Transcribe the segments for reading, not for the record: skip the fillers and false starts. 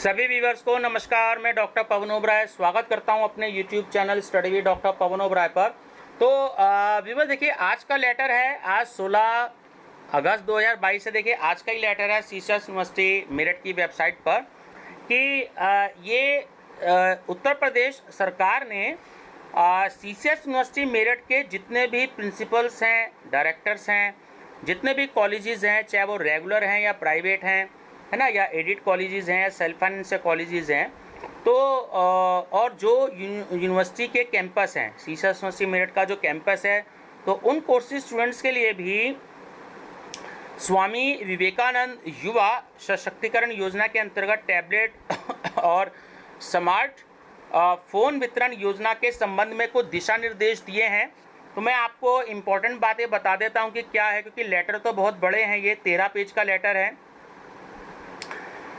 सभी व्यूअर्स को नमस्कार। मैं डॉक्टर पवन ओबराय स्वागत करता हूं अपने YouTube channel study with doctor Pawan Oberoi पर। तो व्यूअर देखिए, आज का लेटर है, आज 16 अगस्त 2022 से देखिए आज का ही लेटर है सीसीएस यूनिवर्सिटी मेरठ की वेबसाइट पर कि उत्तर प्रदेश सरकार ने सीसीएस यूनिवर्सिटी मेरठ के जितने भी प्रिंसिपल्स हैं, डायरेक्टर्स हैं, जितने भी कॉलेजेस हैं, चाहे वो रेगुलर हैं या प्राइवेट हैं, है ना, या एडिट कॉलेजेस हैं या सेल्फ फाइनेंस कॉलेजेस हैं, तो और जो यूनिवर्सिटी के कैंपस हैं, सीसीएस यूनिवर्सिटी मेरठ का जो कैंपस है, तो उन कोर्सेज स्टूडेंट्स के लिए भी स्वामी विवेकानंद युवा सशक्तिकरण योजना के अंतर्गत टैबलेट और स्मार्ट फ़ोन वितरण योजना के संबंध में कुछ दिशा निर्देश दिए हैं। तो मैं आपको इम्पोर्टेंट बातें बता देता हूं कि क्या है, क्योंकि लेटर तो बहुत बड़े हैं, ये 13 पेज का लेटर है।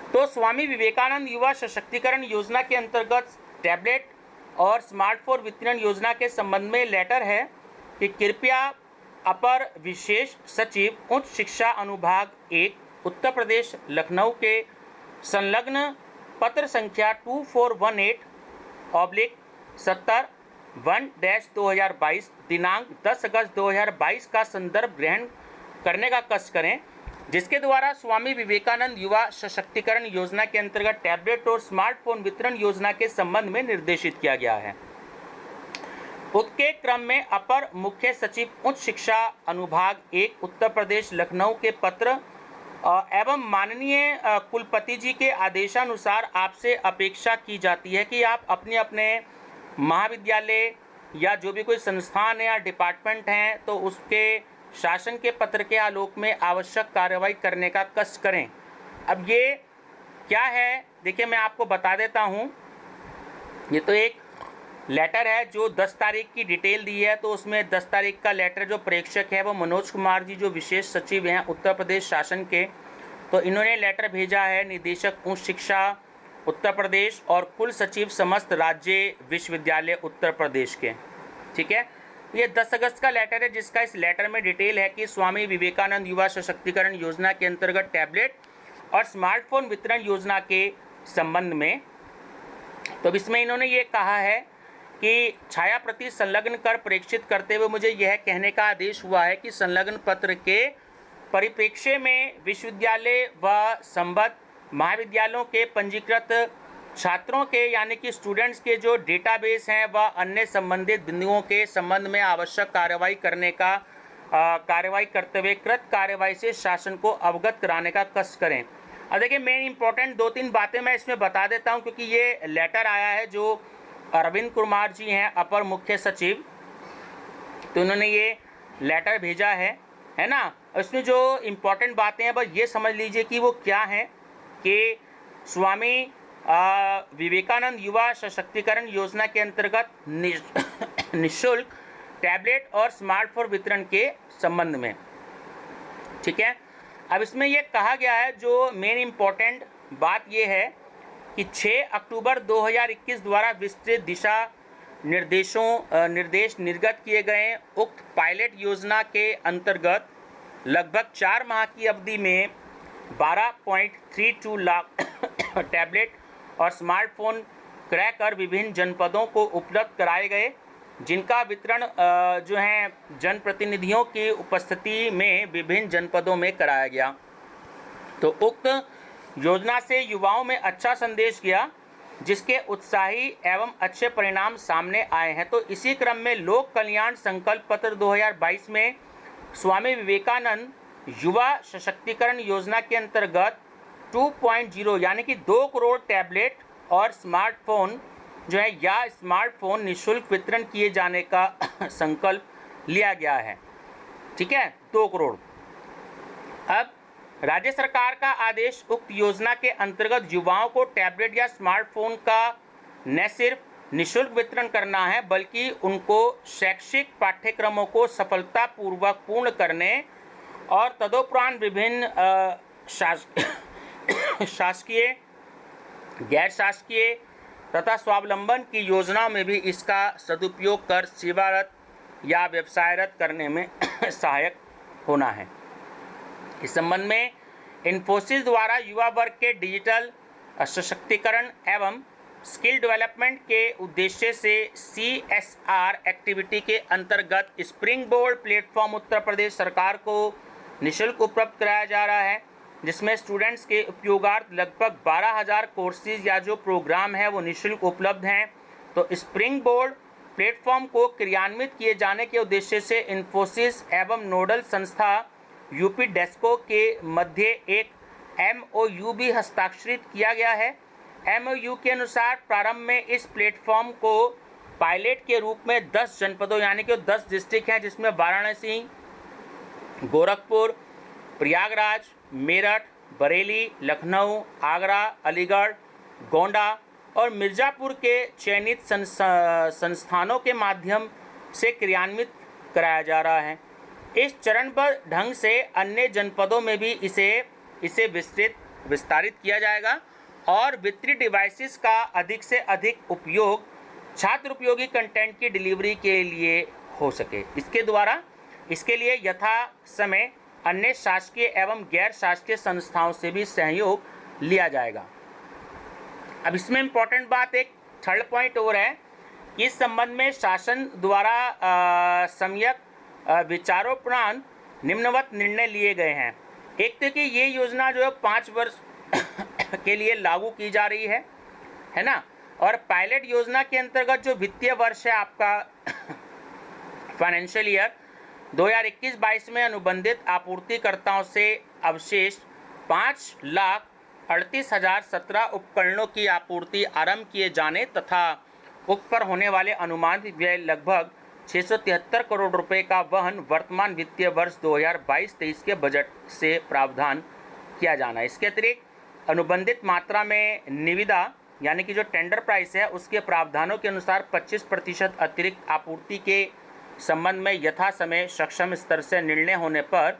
तो स्वामी विवेकानंद युवा सशक्तिकरण योजना के अंतर्गत टैबलेट और स्मार्टफोन वितरण योजना के संबंध में लेटर है कि कृपया अपर विशेष सचिव उच्च शिक्षा अनुभाग 1 उत्तर प्रदेश लखनऊ के संलग्न पत्र संख्या 2418/70/1-2022 दिनांक 10 अगस्त 2022 का संदर्भ ग्रहण करने का कष्ट करें, जिसके द्वारा स्वामी विवेकानंद युवा सशक्तिकरण योजना के अंतर्गत टैबलेट और स्मार्टफोन वितरण योजना के संबंध में निर्देशित किया गया है। उसके क्रम में अपर मुख्य सचिव उच्च शिक्षा अनुभाग 1 उत्तर प्रदेश लखनऊ के पत्र एवं माननीय कुलपति जी के आदेशानुसार आपसे अपेक्षा की जाती है कि आप अपने अपने महाविद्यालय या जो भी कोई संस्थान है या डिपार्टमेंट हैं, तो उसके शासन के पत्र के आलोक में आवश्यक कार्रवाई करने का कष्ट करें। अब ये क्या है, देखिए मैं आपको बता देता हूँ। ये तो एक लेटर है जो 10 तारीख की डिटेल दी है, तो उसमें 10 तारीख का लेटर जो प्रेषक है वो मनोज कुमार जी, जो विशेष सचिव हैं उत्तर प्रदेश शासन के, तो इन्होंने लेटर भेजा है निदेशक उच्च शिक्षा उत्तर प्रदेश और कुल सचिव समस्त राज्य विश्वविद्यालय उत्तर प्रदेश के। ठीक है, ये 10 अगस्त का लेटर है, जिसका इस लेटर में डिटेल है कि स्वामी विवेकानंद युवा सशक्तिकरण योजना के अंतर्गत टैबलेट और स्मार्टफोन वितरण योजना के संबंध में। तो इसमें इन्होंने ये कहा है कि छाया प्रति संलग्न कर प्रेक्षित करते हुए मुझे यह कहने का आदेश हुआ है कि संलग्न पत्र के परिप्रेक्ष्य में विश्वविद्यालय व संबद्ध महाविद्यालयों के पंजीकृत छात्रों के यानी कि स्टूडेंट्स के जो डेटाबेस हैं व अन्य संबंधित बिंदुओं के संबंध में आवश्यक कार्रवाई करते हुए कृत कार्रवाई से शासन को अवगत कराने का कष्ट करें। अब देखिए, मेन इंपॉर्टेंट 2-3 बातें मैं इसमें बता देता हूं, क्योंकि ये लेटर आया है जो अरविंद कुमार जी हैं अपर मुख्य सचिव, तो उन्होंने ये लेटर भेजा है ना। इसमें जो इम्पोर्टेंट बातें हैं बस ये समझ लीजिए कि वो क्या हैं कि स्वामी विवेकानंद युवा सशक्तिकरण योजना के अंतर्गत निःशुल्क टैबलेट और स्मार्टफोन वितरण के संबंध में। ठीक है, अब इसमें ये कहा गया है, जो मेन इम्पोर्टेंट बात ये है कि 6 अक्टूबर 2021 द्वारा विस्तृत दिशा निर्देश निर्गत किए गए उक्त पायलट योजना के अंतर्गत लगभग 4 माह की अवधि में 12.32 लाख टैबलेट और स्मार्टफोन क्रय कर विभिन्न जनपदों को उपलब्ध कराए गए, जिनका वितरण जो है जनप्रतिनिधियों की उपस्थिति में विभिन्न जनपदों में कराया गया। तो उक्त योजना से युवाओं में अच्छा संदेश गया, जिसके उत्साही एवं अच्छे परिणाम सामने आए हैं। तो इसी क्रम में लोक कल्याण संकल्प पत्र 2022 में स्वामी विवेकानंद युवा सशक्तिकरण योजना के अंतर्गत 2.0 यानी कि 2 करोड़ टैबलेट और स्मार्टफोन जो है या स्मार्टफोन निःशुल्क वितरण किए जाने का संकल्प लिया गया है। ठीक है, 2 करोड़। अब राज्य सरकार का आदेश उक्त योजना के अंतर्गत युवाओं को टैबलेट या स्मार्टफोन का न सिर्फ निःशुल्क वितरण करना है, बल्कि उनको शैक्षिक पाठ्यक्रमों को सफलतापूर्वक पूर्ण करने और तदोपरांत विभिन्न शासकीय, गैर शासकीय तथा स्वावलंबन की योजनाओं में भी इसका सदुपयोग कर सेवारत या व्यवसायरत करने में सहायक होना है। इस संबंध में इन्फोसिस द्वारा युवा वर्ग के डिजिटल सशक्तिकरण एवं स्किल डेवलपमेंट के उद्देश्य से CSR एक्टिविटी के अंतर्गत spring board platform Uttar Pradesh सरकार को निःशुल्क उपलब्ध कराया जा रहा है, जिसमें स्टूडेंट्स के उपयोगार्थ लगभग 12,000 कोर्सेज या जो प्रोग्राम है वो निःशुल्क उपलब्ध हैं। तो स्प्रिंग बोर्ड प्लेटफॉर्म को क्रियान्वित किए जाने के उद्देश्य से इन्फोसिस एवं नोडल संस्था यूपी डेस्को के मध्य एक MOU भी हस्ताक्षरित किया गया है। MOU के अनुसार प्रारंभ में इस प्लेटफॉर्म को पायलट के रूप में 10 जनपदों यानी कि 10 डिस्ट्रिक्ट हैं, जिसमें वाराणसी, गोरखपुर, प्रयागराज, मेरठ, बरेली, लखनऊ, आगरा, अलीगढ़, गोंडा और मिर्ज़ापुर के चयनित संस्थानों के माध्यम से क्रियान्वित कराया जा रहा है। इस चरणबद्ध ढंग से अन्य जनपदों में भी इसे विस्तारित किया जाएगा और वितरित डिवाइसेस का अधिक से अधिक उपयोग छात्र उपयोगी कंटेंट की डिलीवरी के लिए हो सके। इसके लिए यथा समय अन्य शासकीय एवं गैर शासकीय संस्थाओं से भी सहयोग लिया जाएगा। अब इसमें इम्पोर्टेंट बात एक थर्ड पॉइंट और है कि इस संबंध में शासन द्वारा सम्यक विचारोपरांत निम्नवत निर्णय लिए गए हैं। एक तो कि ये योजना जो है 5 वर्ष के लिए लागू की जा रही है ना, और पायलट योजना के अंतर्गत जो वित्तीय वर्ष है आपका फाइनेंशियल ईयर 2021-22 में अनुबंधित आपूर्तिकर्ताओं से अवशेष 5,38,017 उपकरणों की आपूर्ति आरंभ किए जाने तथा उक्त पर होने वाले अनुमानित व्यय लगभग 673 करोड़ रुपए का वहन वर्तमान वित्तीय वर्ष 2022-23 के बजट से प्रावधान किया जाना। इसके अतिरिक्त अनुबंधित मात्रा में निविदा यानी कि जो टेंडर प्राइस है उसके प्रावधानों के अनुसार 25% अतिरिक्त आपूर्ति के संबंध में यथा समय सक्षम स्तर से निर्णय होने पर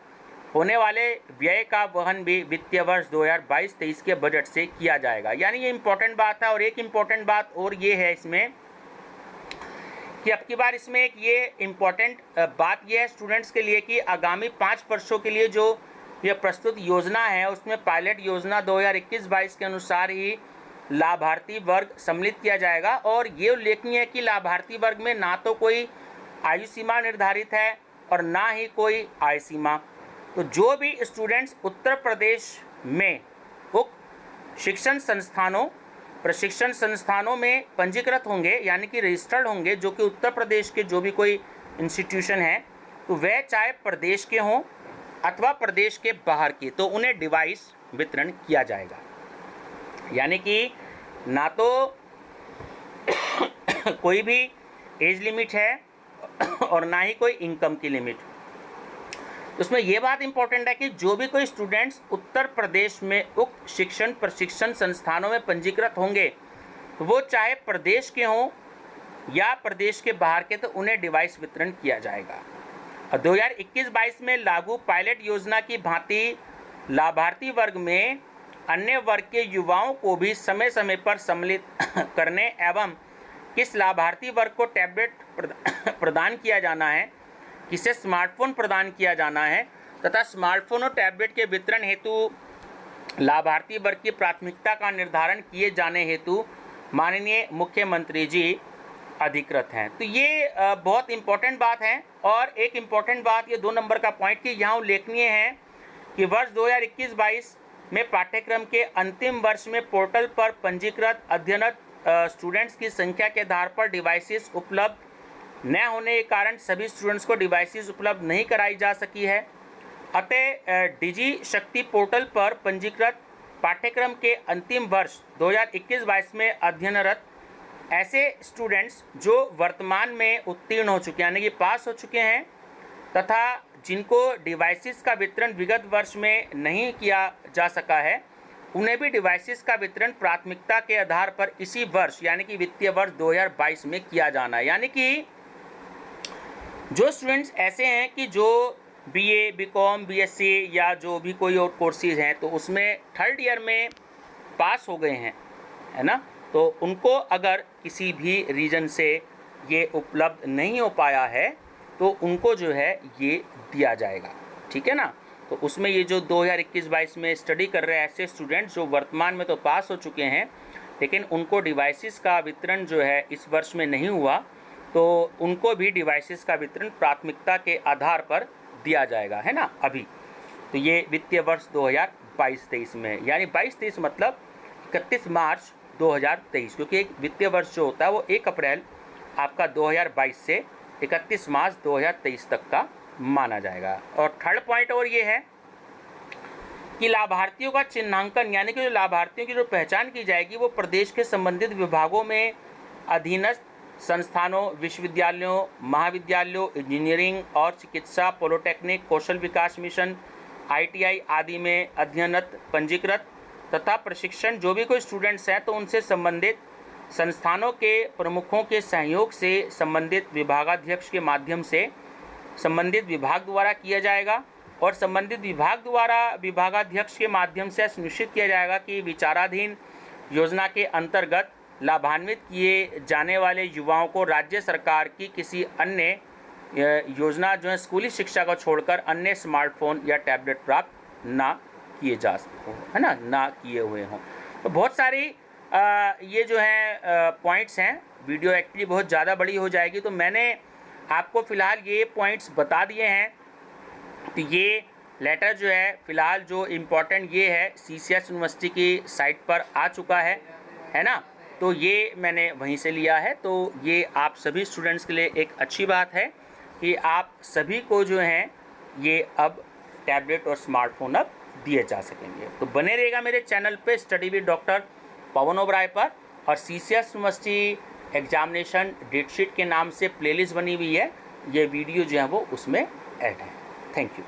होने वाले व्यय का वहन भी वित्तीय वर्ष 2022-23 के बजट से किया जाएगा। यानी ये इम्पोर्टेंट बात है। और एक इम्पोर्टेंट बात और ये है इसमें कि अब की बार इसमें एक ये इम्पोर्टेंट बात ये है स्टूडेंट्स के लिए कि आगामी 5 वर्षों के लिए जो ये प्रस्तुत योजना है उसमें पायलट योजना 2021-22 के अनुसार ही लाभार्थी वर्ग सम्मिलित किया जाएगा। और ये उल्लेखनीय है कि लाभार्थी वर्ग में ना तो कोई आयु सीमा निर्धारित है और ना ही कोई आय सीमा। तो जो भी स्टूडेंट्स उत्तर प्रदेश में उक्त प्रशिक्षण संस्थानों में पंजीकृत होंगे यानी कि रजिस्टर्ड होंगे, जो कि उत्तर प्रदेश के जो भी कोई इंस्टीट्यूशन है, तो वह चाहे प्रदेश के हों अथवा प्रदेश के बाहर के, तो उन्हें डिवाइस वितरण किया जाएगा। यानी कि ना तो कोई भी एज लिमिट है और ना ही कोई इनकम की लिमिट। उसमें यह बात इंपॉर्टेंट है कि जो भी कोई स्टूडेंट्स उत्तर प्रदेश में उक्त शिक्षण प्रशिक्षण संस्थानों में पंजीकृत होंगे, तो वो चाहे प्रदेश के हों या प्रदेश के बाहर के, तो उन्हें डिवाइस वितरण किया जाएगा। और 2021-22 में लागू पायलट योजना की भांति लाभार्थी वर्ग में अन्य वर्ग के युवाओं को भी समय समय पर सम्मिलित करने एवं किस लाभार्थी वर्ग को टैबलेट प्रदान किया जाना है, किसे स्मार्टफोन प्रदान किया जाना है तथा स्मार्टफोन और टैबलेट के वितरण हेतु लाभार्थी वर्ग की प्राथमिकता का निर्धारण किए जाने हेतु माननीय मुख्यमंत्री जी अधिकृत हैं। तो ये बहुत इम्पोर्टेंट बात है। और एक इम्पोर्टेंट बात ये 2 नंबर का पॉइंट कि यहाँ उल्लेखनीय है कि वर्ष 2021-22 में पाठ्यक्रम के अंतिम वर्ष में पोर्टल पर पंजीकृत अध्ययनरत स्टूडेंट्स की संख्या के आधार पर डिवाइसेस उपलब्ध न होने के कारण सभी स्टूडेंट्स को डिवाइसेस उपलब्ध नहीं कराई जा सकी है। अतः डिजी शक्ति पोर्टल पर पंजीकृत पाठ्यक्रम के अंतिम वर्ष 2021-22 में अध्ययनरत ऐसे स्टूडेंट्स जो वर्तमान में उत्तीर्ण हो चुके हैं यानी कि पास हो चुके हैं तथा जिनको डिवाइसेस का वितरण विगत वर्ष में नहीं किया जा सका है, उन्हें भी डिवाइसेस का वितरण प्राथमिकता के आधार पर इसी वर्ष यानी कि वित्तीय वर्ष 2022 में किया जाना है। यानी कि जो स्टूडेंट्स ऐसे हैं कि जो बीए, बीकॉम, बीएससी या जो भी कोई और कोर्सेज हैं तो उसमें 3rd ईयर में पास हो गए हैं, है ना, तो उनको अगर किसी भी रीजन से ये उपलब्ध नहीं हो पाया है तो उनको जो है ये दिया जाएगा। ठीक है ना। तो उसमें ये जो 2021-22 में स्टडी कर रहे हैं ऐसे स्टूडेंट्स जो वर्तमान में तो पास हो चुके हैं, लेकिन उनको डिवाइसेस का वितरण जो है इस वर्ष में नहीं हुआ, तो उनको भी डिवाइसेस का वितरण प्राथमिकता के आधार पर दिया जाएगा, है ना अभी। तो ये वित्तीय वर्ष 2022-23 में, यानी 22-23 मतलब 31 मार्च 2023, क्योंकि एक वित्तीय वर्ष जो होता है वो 1 अप्रैल आपका 2022 से 31 मार्च 2023 तक का माना जाएगा। और थर्ड पॉइंट और ये है कि लाभार्थियों का चिन्हांकन, यानी कि जो लाभार्थियों की जो पहचान की जाएगी वो प्रदेश के संबंधित विभागों में अधीनस्थ संस्थानों, विश्वविद्यालयों, महाविद्यालयों, इंजीनियरिंग और चिकित्सा, पॉलिटेक्निक, कौशल विकास मिशन, ITI आदि में अध्ययनरत, पंजीकृत तथा प्रशिक्षण जो भी कोई स्टूडेंट्स हैं तो उनसे संबंधित संस्थानों के प्रमुखों के सहयोग से संबंधित विभागाध्यक्ष के माध्यम से संबंधित विभाग द्वारा किया जाएगा। और संबंधित विभाग द्वारा विभागाध्यक्ष के माध्यम से सुनिश्चित किया जाएगा कि विचाराधीन योजना के अंतर्गत लाभान्वित किए जाने वाले युवाओं को राज्य सरकार की किसी अन्य योजना जो है स्कूली शिक्षा को छोड़कर अन्य स्मार्टफोन या टैबलेट प्राप्त ना किए जा हो, है ना, ना किए हुए हों। तो बहुत सारी ये जो है पॉइंट्स हैं। वीडियो एक्चुअली बहुत ज़्यादा बड़ी हो जाएगी, तो मैंने आपको फ़िलहाल ये पॉइंट्स बता दिए हैं। तो ये लेटर जो है फ़िलहाल जो इम्पोर्टेंट ये है CCS यूनिवर्सिटी की साइट पर आ चुका है ना, तो ये मैंने वहीं से लिया है। तो ये आप सभी स्टूडेंट्स के लिए एक अच्छी बात है कि आप सभी को जो है ये अब टैबलेट और स्मार्टफोन अब दिए जा सकेंगे। तो बने रहेगा मेरे चैनल पे study with doctor Pawan Oberoi पर, और CCS यूनिवर्सिटी एग्जामिनेशन डेटशीट के नाम से प्लेलिस्ट बनी हुई है, ये वीडियो जो है वो उसमें ऐड है। Thank you.